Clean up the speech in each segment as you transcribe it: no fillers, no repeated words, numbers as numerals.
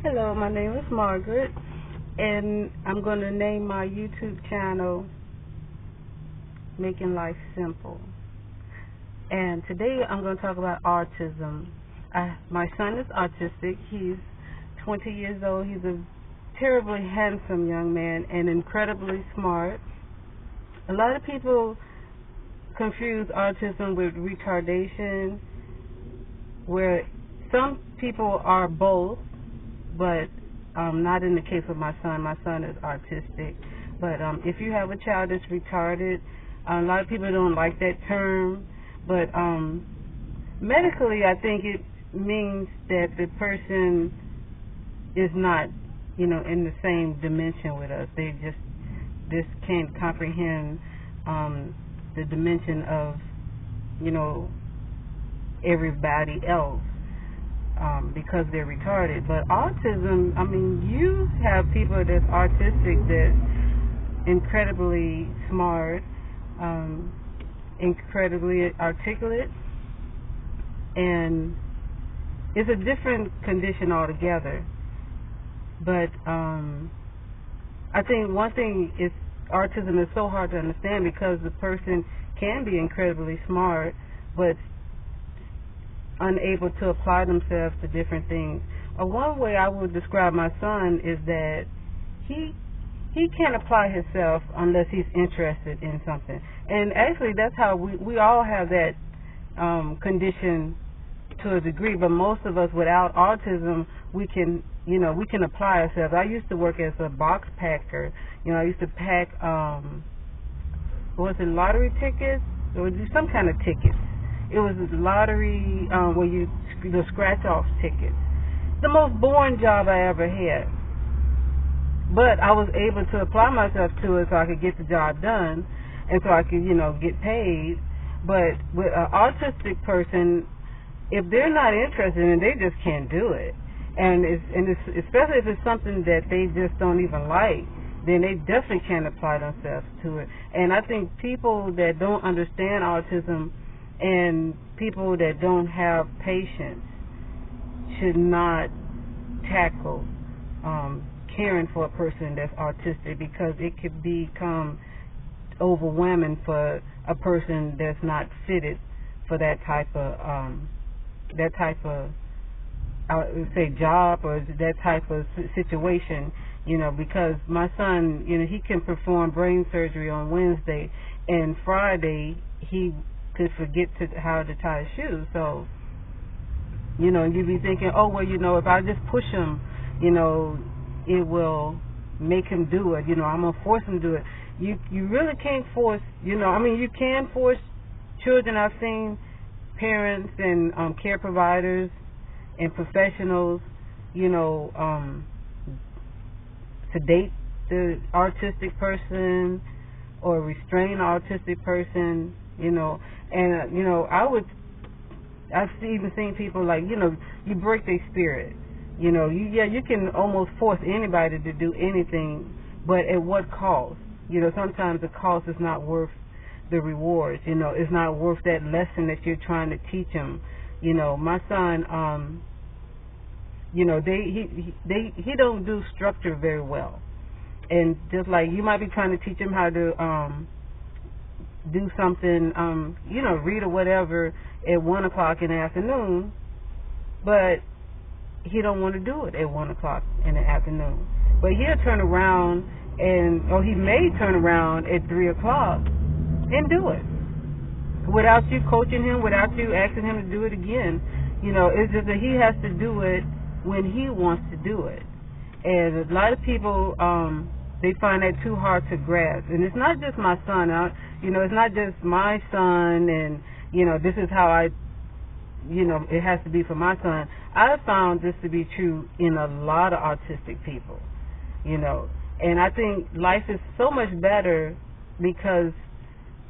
Hello, my name is Margaret, and I'm going to name my YouTube channel Making Life Simple. And today I'm going to talk about autism. My son is autistic. He's 20 years old. He's a terribly handsome young man and incredibly smart. A lot of people confuse autism with retardation, where some people are both, but not in the case of my son. My son is autistic. But if you have a child that's retarded, a lot of people don't like that term, but medically I think it means that the person is not, in the same dimension with us. They just can't comprehend the dimension of, everybody else. Because they're retarded. But autism, you have people that's autistic that's incredibly smart, incredibly articulate, and it's a different condition altogether. But I think one thing is autism is so hard to understand because the person can be incredibly smart, but unable to apply themselves to different things. One way I would describe my son is that he can't apply himself unless he's interested in something. And actually that's how we all have that condition to a degree, but most of us without autism, we can apply ourselves. I used to work as a box packer. I used to pack lottery tickets or some kind of tickets. It was a lottery where the scratch-off tickets. The most boring job I ever had. But I was able to apply myself to it so I could get the job done and so I could, get paid. But with an autistic person, if they're not interested in it, they just can't do it. And it's especially if it's something that they just don't even like, then they definitely can't apply themselves to it. And I think people that don't understand autism and people that don't have patience should not tackle caring for a person that's autistic, because it could become overwhelming for a person that's not fitted for that type of I would say job or that type of situation. Because my son, he can perform brain surgery on Wednesday, and Friday he could forget how to tie his shoes. So, you'd be thinking, oh, well, if I just push him, it will make him do it. I'm going to force him to do it. You really can't force, you can force children. I've seen parents and care providers and professionals, sedate the autistic person or restrain an autistic person, and I've even seen people like, you break their spirit. You can almost force anybody to do anything, but at what cost? Sometimes the cost is not worth the rewards. It's not worth that lesson that you're trying to teach them. My son, he don't do structure very well, and just like you might be trying to teach him how to do something, read or whatever at 1 o'clock in the afternoon, but he don't want to do it at 1 o'clock in the afternoon. But he'll turn around or he may turn around at 3 o'clock and do it without you coaching him, without you asking him to do it again. It's just that he has to do it when he wants to do it. And a lot of people, they find that too hard to grasp. And it's not just my son. It's not just my son and, this is how it has to be for my son. I've found this to be true in a lot of autistic people, And I think life is so much better because,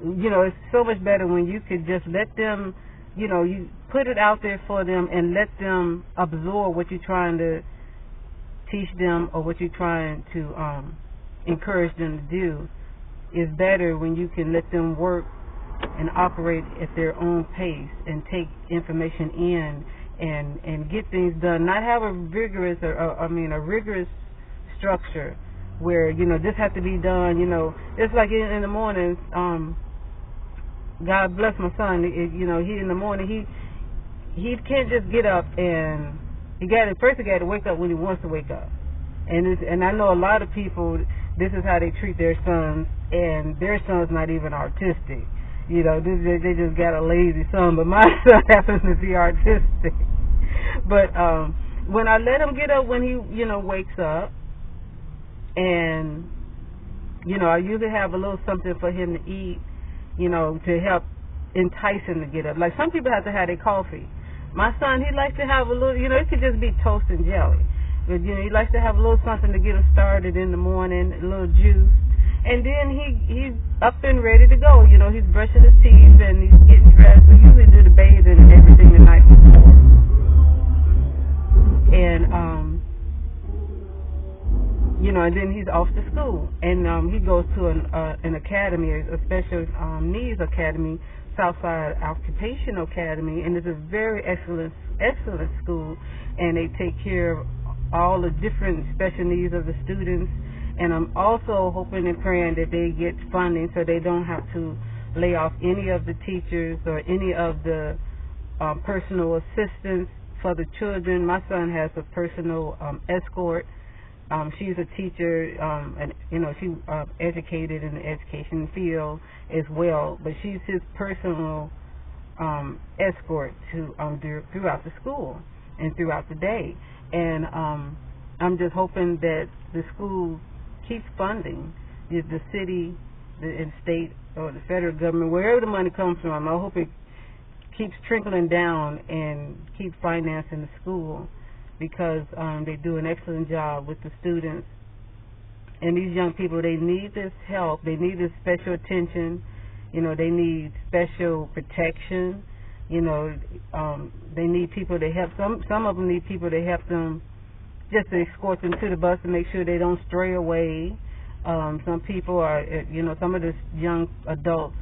it's so much better when you could just let them, you put it out there for them and let them absorb what you're trying to teach them or what you're trying to encourage them to do. Is better when you can let them work and operate at their own pace and take information in and get things done. Not have a rigorous a rigorous structure where this has to be done. It's like in the mornings. God bless my son. He in the morning he can't just get up and he got to wake up when he wants to wake up. And I know a lot of people, this is how they treat their sons, and their son's not even autistic. They just got a lazy son, but my son happens to be autistic. But when I let him get up when he, wakes up, and, I usually have a little something for him to eat, to help entice him to get up. Like some people have to have their coffee. My son, he likes to have a little, it could just be toast and jelly. But, he likes to have a little something to get him started in the morning, a little juice. And then he's up and ready to go. He's brushing his teeth and he's getting dressed. We usually do the bathing and everything the night before. And, and then he's off to school. And he goes to an academy, a special needs academy, Southside Occupational Academy. And it's a very excellent school. And they take care of all the different special needs of the students. And I'm also hoping and praying that they get funding so they don't have to lay off any of the teachers or any of the personal assistants for the children. My son has a personal escort. She's a teacher, and she's educated in the education field as well. But she's his personal escort to throughout the school and throughout the day. And I'm just hoping that the school keeps funding the city, the state, or the federal government, wherever the money comes from. I hope it keeps trickling down and keep financing the school, because they do an excellent job with the students. And these young people, they need this help. They need this special attention. They need special protection. They need people to help. Some of them need people to help them, just to escort them to the bus and make sure they don't stray away. Some people are, some of the young adults,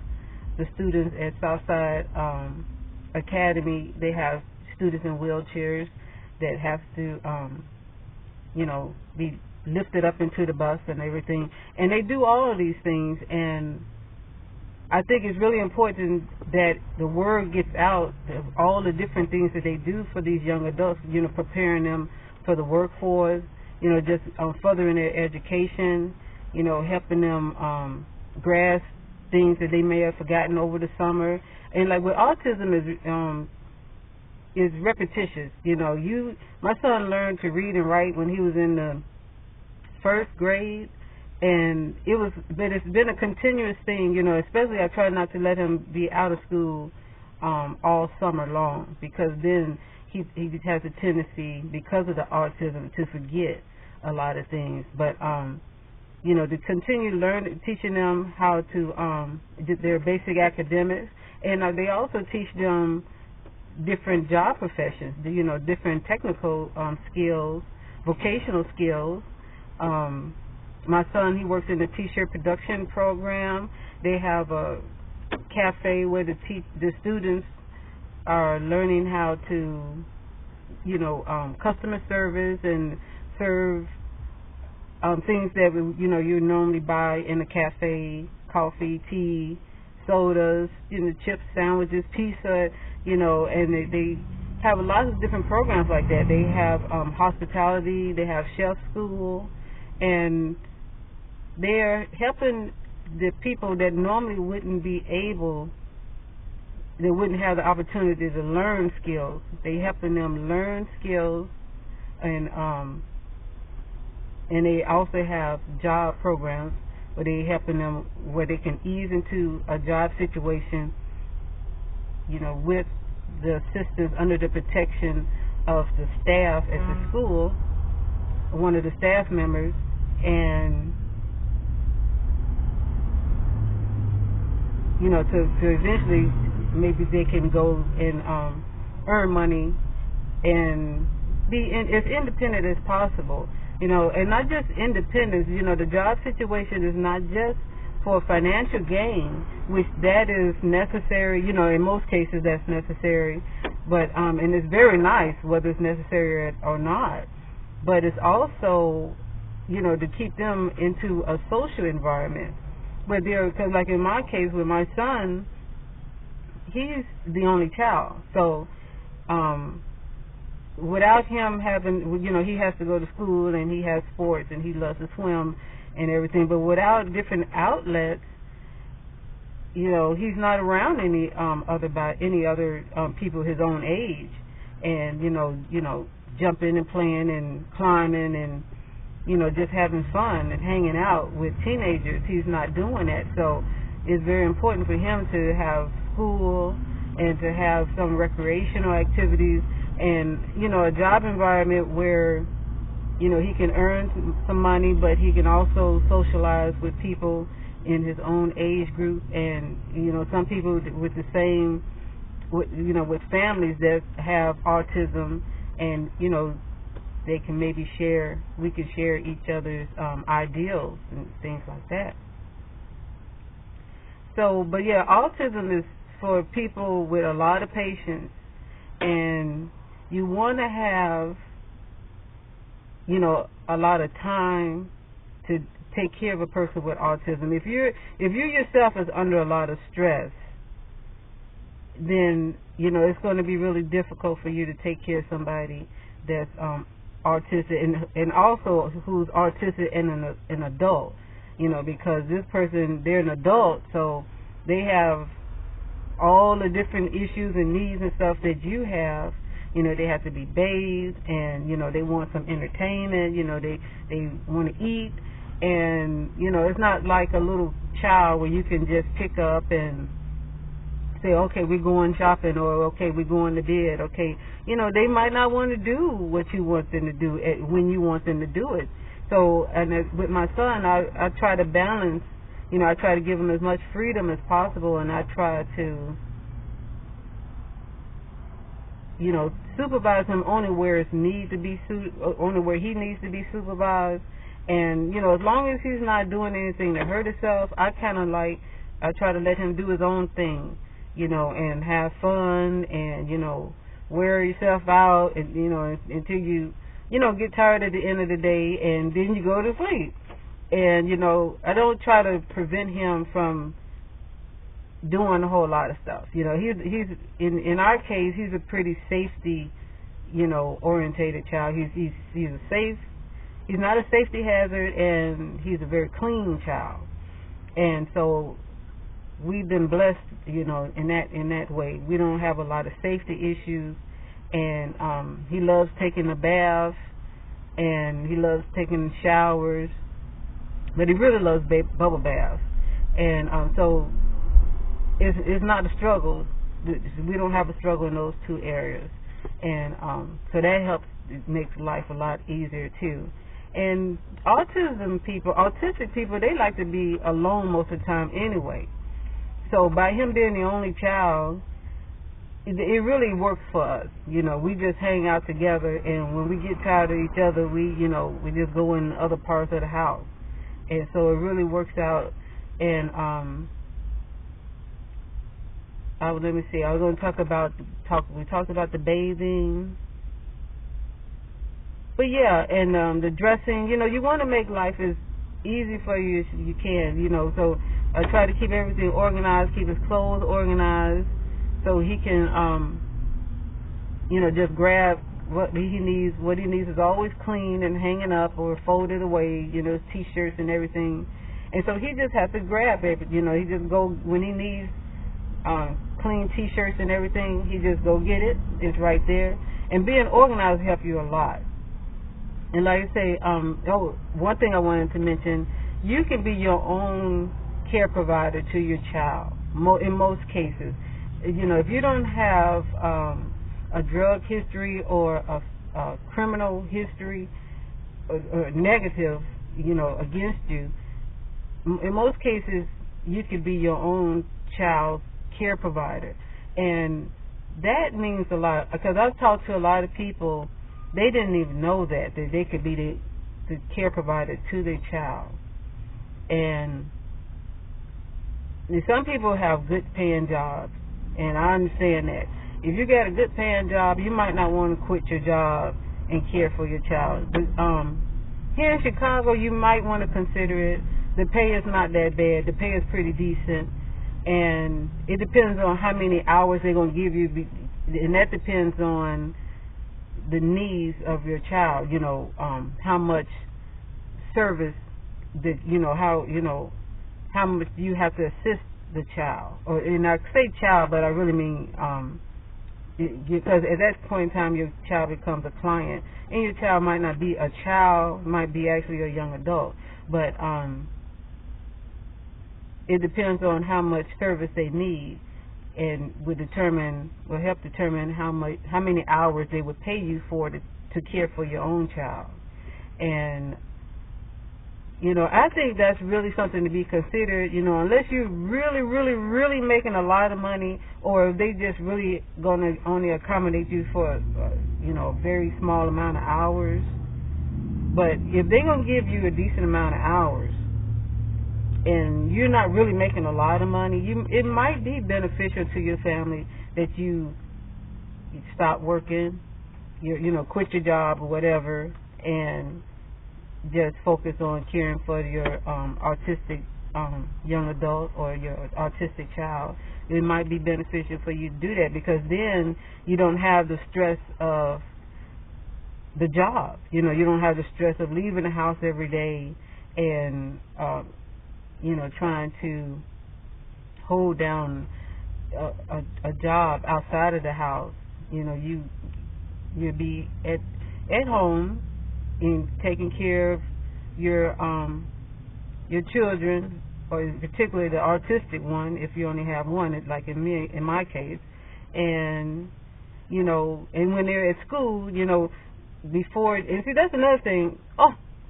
the students at Southside Academy, they have students in wheelchairs that have to, be lifted up into the bus and everything. And they do all of these things, and I think it's really important that the word gets out of all the different things that they do for these young adults, preparing them for the workforce, just furthering their education, helping them grasp things that they may have forgotten over the summer. And like with autism is repetitious. My son learned to read and write when he was in the first grade, and it's been a continuous thing. Especially I try not to let him be out of school all summer long, because then he has a tendency, because of the autism, to forget a lot of things. But to continue teaching them how to their basic academics, and they also teach them different job professions, different technical skills, vocational skills. My son, he works in the T-shirt production program. They have a cafe where the students are learning how to, customer service and serve things that you normally buy in a cafe: coffee, tea, sodas, chips, sandwiches, pizza, and they have a lot of different programs like that. They have hospitality, they have chef school, and they're helping the people that normally wouldn't be able, they wouldn't have the opportunity to learn skills. They helping them learn skills, and they also have job programs where they helping them, where they can ease into a job situation, with the assistance, under the protection of the staff at the school, one of the staff members, and to eventually maybe they can go and earn money and be as independent as possible. And not just independence. The job situation is not just for financial gain, which that is necessary. In most cases that's necessary. But and it's very nice whether it's necessary or not. But it's also, to keep them into a social environment where because like in my case with my son, he's the only child. So without him having, he has to go to school and he has sports and he loves to swim and everything. But without different outlets, he's not around any other people his own age, and jumping and playing and climbing and just having fun and hanging out with teenagers. He's not doing that. So it's very important for him to have school and to have some recreational activities and a job environment where he can earn some money, but he can also socialize with people in his own age group, and some people with the same with families that have autism, and they can maybe we can share each other's ideals and things like that. So, but yeah, autism is for people with a lot of patience, and you want to have a lot of time to take care of a person with autism. If you yourself is under a lot of stress, then it's going to be really difficult for you to take care of somebody that's autistic and also who's autistic and an adult. Because this person, they're an adult, so they have all the different issues and needs and stuff that you have. They have to be bathed, and they want some entertainment. They want to eat. And, it's not like a little child where you can just pick up and say, okay, we're going shopping, or okay, we're going to bed, okay. They might not want to do what you want them to do when you want them to do it. So, and with my son, I try to balance, I try to give him as much freedom as possible, and I try to, supervise him only where he needs to be supervised. And, as long as he's not doing anything to hurt himself, I try to let him do his own thing, and have fun and, wear yourself out and, until you, get tired at the end of the day, and then you go to sleep. And, I don't try to prevent him from doing a whole lot of stuff. He's in our case, he's a pretty safety, orientated child. He's not a safety hazard, and he's a very clean child. And so we've been blessed, in that way. We don't have a lot of safety issues, and he loves taking a bath, and he loves taking showers, but he really loves bubble baths. And so it's not a struggle. We don't have a struggle in those two areas, and so that helps. It makes life a lot easier too. And autistic people, they like to be alone most of the time anyway. So by him being the only child, it really works for us. We just hang out together, and when we get tired of each other, we just go in other parts of the house. And so it really works out. And let me see. I was going to we talked about the bathing. But yeah, and the dressing, you want to make life as easy for you as you can, so I try to keep everything organized, keep his clothes organized, so he can, just grab what he needs. What he needs is always clean and hanging up or folded away, his T-shirts and everything. And so he just has to grab it, he just go, when he needs clean T-shirts and everything, he just go get it. It's right there. And being organized helps you a lot. And like I say, one thing I wanted to mention, you can be your own care provider to your child in most cases. If you don't have a drug history or a criminal history or negative, against you, in most cases, you could be your own child's care provider. And that means a lot, because I've talked to a lot of people. They didn't even know that they could be the care provider to their child. And some people have good paying jobs, and I understand that. if you got a good paying job, you might not want to quit your job and care for your child. But here in Chicago, you might want to consider it. The pay is not that bad. The pay is pretty decent, and it depends on how many hours they're going to give you, and that depends on the needs of your child. How much service that how much you have to assist the child, and I say child, but I really mean because at that point in time your child becomes a client, and your child might not be a child, might be actually a young adult, but it depends on how much service they need, and will help determine how many hours they would pay you for to care for your own child. And I think that's really something to be considered, unless you're really, really, really making a lot of money, or if they just really going to only accommodate you for, a very small amount of hours. But if they're going to give you a decent amount of hours, and you're not really making a lot of money, it might be beneficial to your family that you stop working, quit your job or whatever, and just focus on caring for your autistic young adult or your autistic child. It might be beneficial for you to do that, because then you don't have the stress of the job. You don't have the stress of leaving the house every day and trying to hold down a job outside of the house. You'll be at home in taking care of your children, or particularly the autistic one, if you only have one, like in my case, and and when they're at school, before, and see, that's another thing.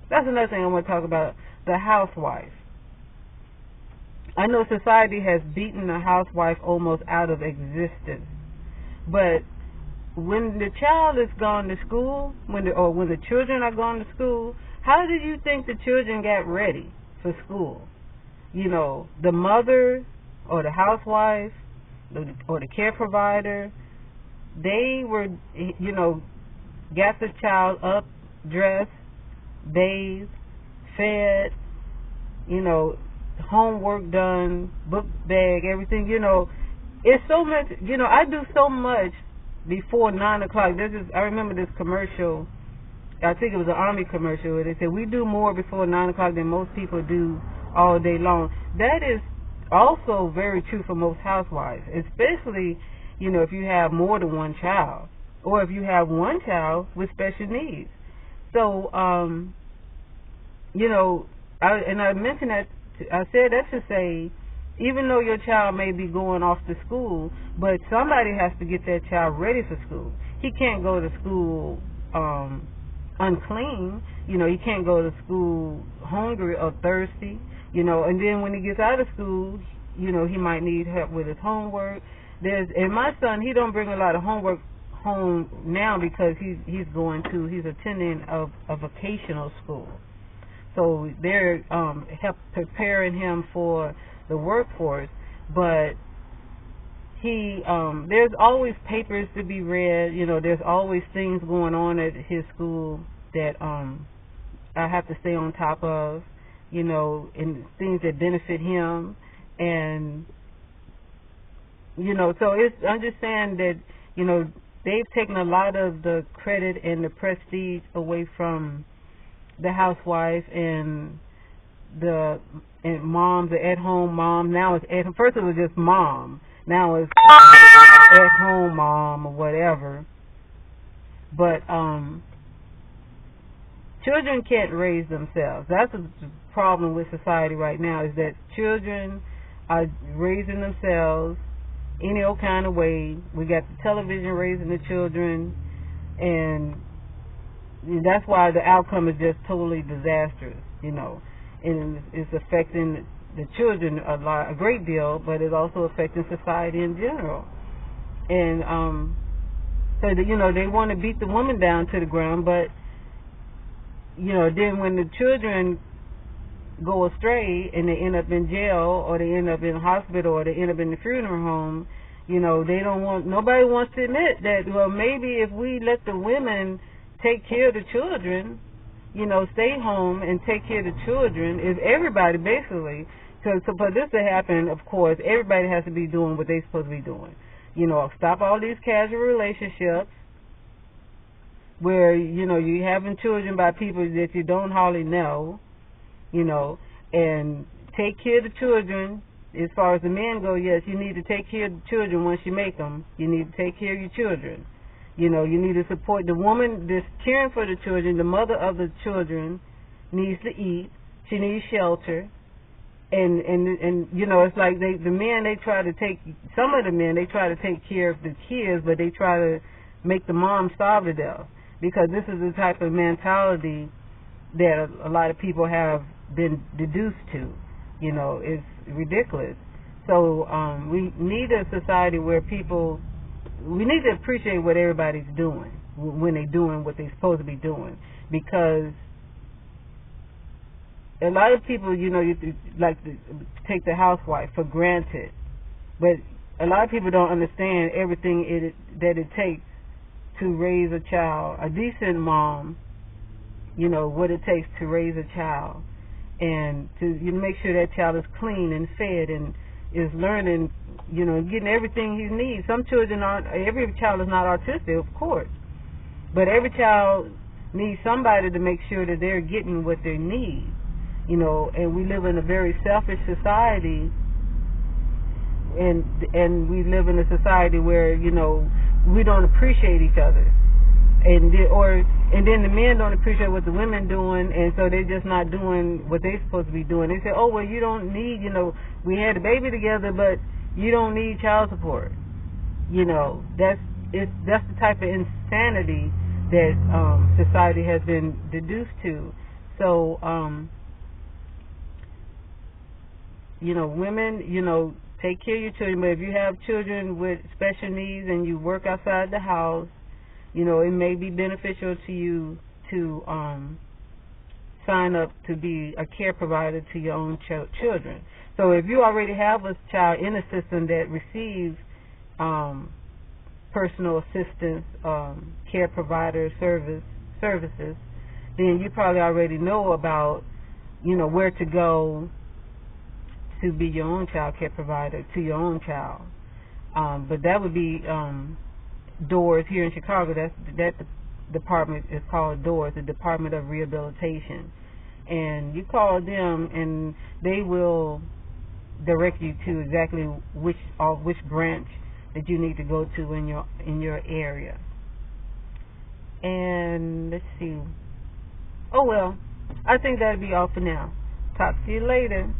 That's another thing I want to talk about: the housewife. I know society has beaten the housewife almost out of existence, but when the child is gone to school, when the children are gone to school, how do you think the children got ready for school? The mother or the housewife or the care provider, they were, got the child up, dressed, bathed, fed, homework done, book bag, everything. It's so much. I do so much before 9 o'clock. I remember this commercial. I think it was an Army commercial where they said, we do more before 9 o'clock than most people do all day long. That is also very true for most housewives, especially, if you have more than one child, or if you have one child with special needs. So, I mentioned that, I said that to say, even though your child may be going off to school, but somebody has to get that child ready for school. He can't go to school unclean. He can't go to school hungry or thirsty. And then when he gets out of school, he might need help with his homework. And my son, he don't bring a lot of homework home now because he's attending a vocational school. So they're preparing him for the workforce, but there's always papers to be read. There's always things going on at his school that I have to stay on top of, and things that benefit him, and so I'm just saying that they've taken a lot of the credit and the prestige away from the housewife and mom, the at-home mom. Now it's first it was just mom. Now it's at-home mom or whatever. But children can't raise themselves. That's the problem with society right now, is that children are raising themselves any old kind of way. We got the television raising the children, and that's why the outcome is just totally disastrous, and it's affecting the children a great deal, but it's also affecting society in general. And so they want to beat the woman down to the ground, but then when the children go astray and they end up in jail, or they end up in hospital, or they end up in the funeral home, They don't want, nobody wants to admit that, well, maybe if we let the women take care of the children, stay home and take care of the children, if everybody basically, so for this to happen, of course, everybody has to be doing what they're supposed to be doing. Stop all these casual relationships where, you're having children by people that you don't hardly know, and take care of the children. As far as the men go, yes, you need to take care of the children once you make them. You need to take care of your children. You need to support the woman that's caring for the children. The mother of the children needs to eat. She needs shelter. And it's like the men, they try to take, some of the men, they try to take care of the kids, but they try to make the mom starve to death, because this is the type of mentality that a lot of people have been deduced to. It's ridiculous. So we need a society where we need to appreciate what everybody's doing when they're doing what they're supposed to be doing, because a lot of people, you like to take the housewife for granted, but a lot of people don't understand everything that it takes to raise a child, a decent mom, what it takes to raise a child, and to make sure that child is clean and fed and is learning, getting everything he needs. Every child is not autistic, of course, but every child needs somebody to make sure that they're getting what they need. And we live in a very selfish society, and we live in a society where we don't appreciate each other, and then the men don't appreciate what the women doing, and so they're just not doing what they're supposed to be doing. They say, oh, well, you don't need, we had a baby together, but you don't need child support. That's the type of insanity that society has been deduced to. So women, take care of your children, but if you have children with special needs and you work outside the house, it may be beneficial to you to sign up to be a care provider to your own children. So if you already have a child in a system that receives personal assistance, care provider services, then you probably already know about, where to go to be your own child care provider to your own child. But that would be DOORS here in Chicago. That department is called DOORS, the Department of Rehabilitation. And you call them, and they will direct you to exactly which branch that you need to go to in your area. And let's see. Oh well, I think that'll be all for now. Talk to you later.